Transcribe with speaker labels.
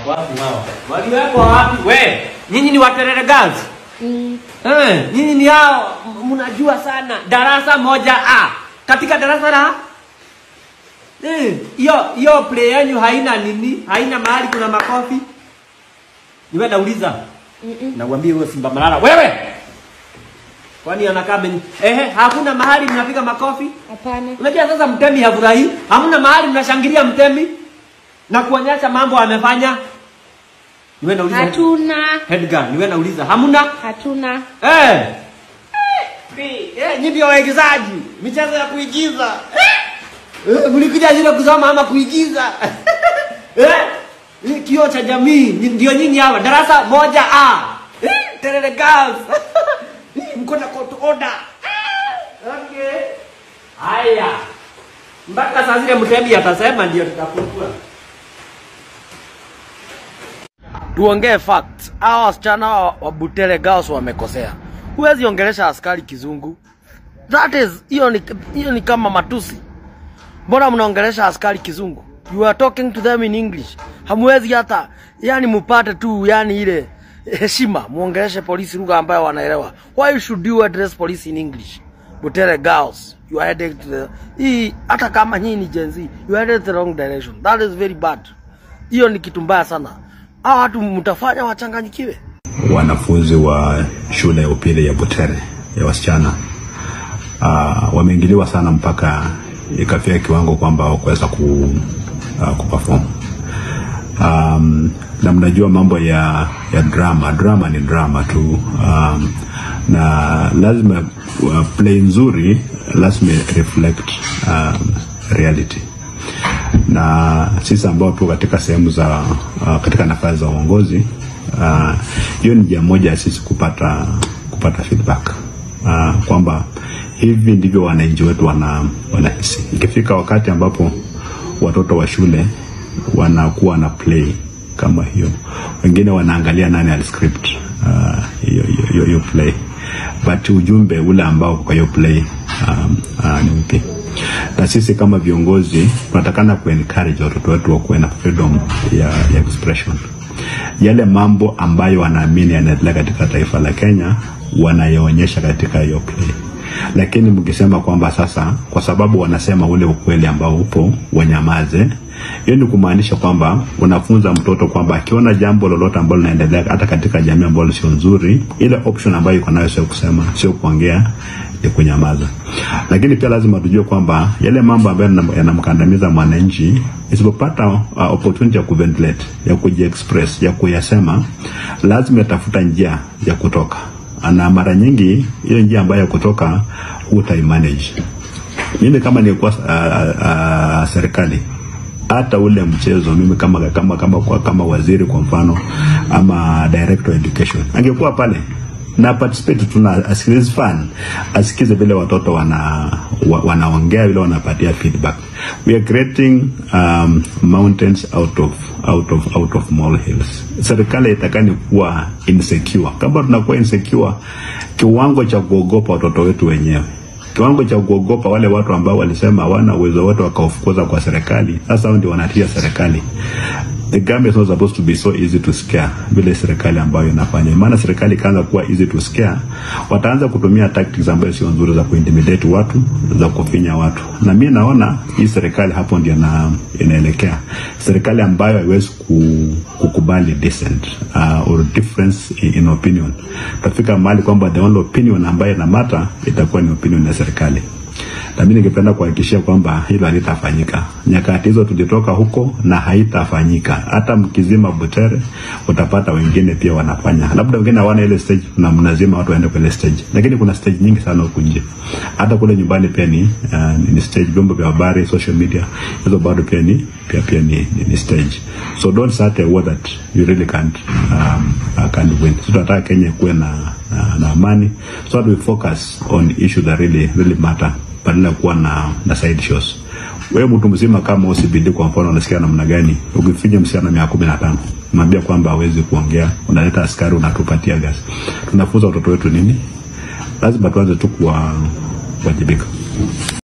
Speaker 1: Wapi wao? Waliweko wapi? We, nyinyi ni Butere Girls? Nyinyi ni hao mnajua sana. Darasa moja A. Katika darasa la hiyo play yenu haina nini? Haina mahali kuna makofi. Niwe nauliza. Nakwambia wewe Simba Malala. Wewe. Kwani anakaa hakuna mahali mnapiga makofi?
Speaker 2: Hapana.
Speaker 1: Unajua sasa mtemi hafurahi. Hamna mahali mnashangilia mtemi na kuonyesha mambo amefanya. Niwe nauliza.
Speaker 2: Hatuna.
Speaker 1: Edgar, niwe nauliza. Hamna?
Speaker 2: Hatuna.
Speaker 1: Nyinyi ndio waigizaji. Michezo ya kuigiza. Mlikuja zile kusoma ama kuigiza. Kioo cha jamii ndio nyinyi hawa. Darasa moja A. Butere Girls. Mko na court order. Okay. Haya. Mpaka saa zile mtemi atasema ndio tutafungua.
Speaker 3: Tuongee fact. Hao wasichana wa Butere Girls wamekosea. Huwezi ongelesha askari kizungu. That is hiyo ni kama matusi. Mbona mnaongelesha askari kizungu? You are talking to them in English. Hamwezi hata yani mupate tu yani ile heshima muongeleshe polisi lugha ambayo wanaelewa. Why should you address police in English? Butere Girls, you are headed to the hata kama nyinyi ni Gen Z, you are headed the wrong direction. That is very bad. Hiyo ni kitu mbaya sana. Hao watu mtafanya wachanganyikiwe.
Speaker 4: Wanafunzi wa shule ya upili ya Butere ya wasichana wameingiliwa sana mpaka ikafika kiwango kwamba hawakuweza kuperform. Na mnajua mambo ya drama ni drama tu, na lazima play nzuri lazima reflect reality. Na sisi ambao tuko katika sehemu za katika nafasi za uongozi, hiyo ni njia moja ya sisi kupata feedback kwamba hivi ndivyo wananchi wetu wanahisi. Ikifika wakati ambapo watoto wa shule wanakuwa na play kama hiyo, wengine wanaangalia nani aliscript hiyo play, but ujumbe ule ambao kwa hiyo play ni upi. Na sisi kama viongozi tunatakana encourage watoto wetu wakuwe na freedom ya expression. Yale mambo ambayo wanaamini yanaendelea katika taifa la Kenya wanayaonyesha katika hiyo play. Lakini mkisema kwamba sasa kwa sababu wanasema ule ukweli ambao upo wanyamaze, hiyo ni kumaanisha kwamba unafunza mtoto kwamba akiona jambo lolote ambalo linaendelea hata katika jamii ambalo sio nzuri, ile option ambayo iko nayo sio kusema, sio kuongea, ni kunyamaza. Lakini pia lazima tujue kwamba yale mambo ambayo yanamkandamiza mwananchi, isipopata opportunity ya kuventilate, ya kujiexpress, ya kuyasema, lazima atafuta njia ya kutoka. Na mara nyingi ile njia ambayo ya kutoka utaimanage. Mimi kama nilikuwa serikali, hata ule mchezo mimi kama waziri kwa mfano ama director education, angekuwa pale na participate, tuna asikilize fan, asikize vile watoto wanaongea, vile wanapatia feedback. We are creating mountains out of molehills. Serikali itakani kuwa insecure. Kama tunakuwa insecure, kiwango cha kuogopa watoto wetu wenyewe, kiwango cha kuogopa wale watu ambao walisema hawana uwezo wote wakafukuza kwa serikali, sasa ndio wanatia serikali. The government is not supposed to be so easy to scare vile serikali ambayo inafanya. Maana serikali kaanza kuwa easy to scare, wataanza kutumia tactics ambazo sio nzuri za kuintimidate watu, za kufinya watu. Na mimi naona hii serikali hapo ndio inaelekea. Serikali ambayo haiwezi kukubali dissent or difference in opinion. Tafika mahali kwamba the only opinion ambayo ina matter itakuwa ni opinion ya serikali. Na mimi ningependa kuhakikishia kwamba hilo halitafanyika. Nyakati hizo tulitoka huko na haitafanyika. Hata mkizima Butere utapata wengine pia wanafanya. Labda wengine hawana ile stage na mnazima watu waende kwenye stage. Lakini kuna stage nyingi sana huko nje. Hata kule nyumbani pia ni stage, vyombo vya habari, social media, hizo bado pia ni stage. So don't start a war that you really can't win. So tunataka Kenya kuwe na amani. So that we focus on issues that really matter, badala kuwa na side shows. Wewe mtu mzima kama usibidi kwa mfano unasikia namna gani, ukifinya msichana 15 mwambie kwamba hawezi kuongea, unaleta askari unatupatia gas. Tunafunza watoto wetu nini? Lazima tuanze tu kuwajibika.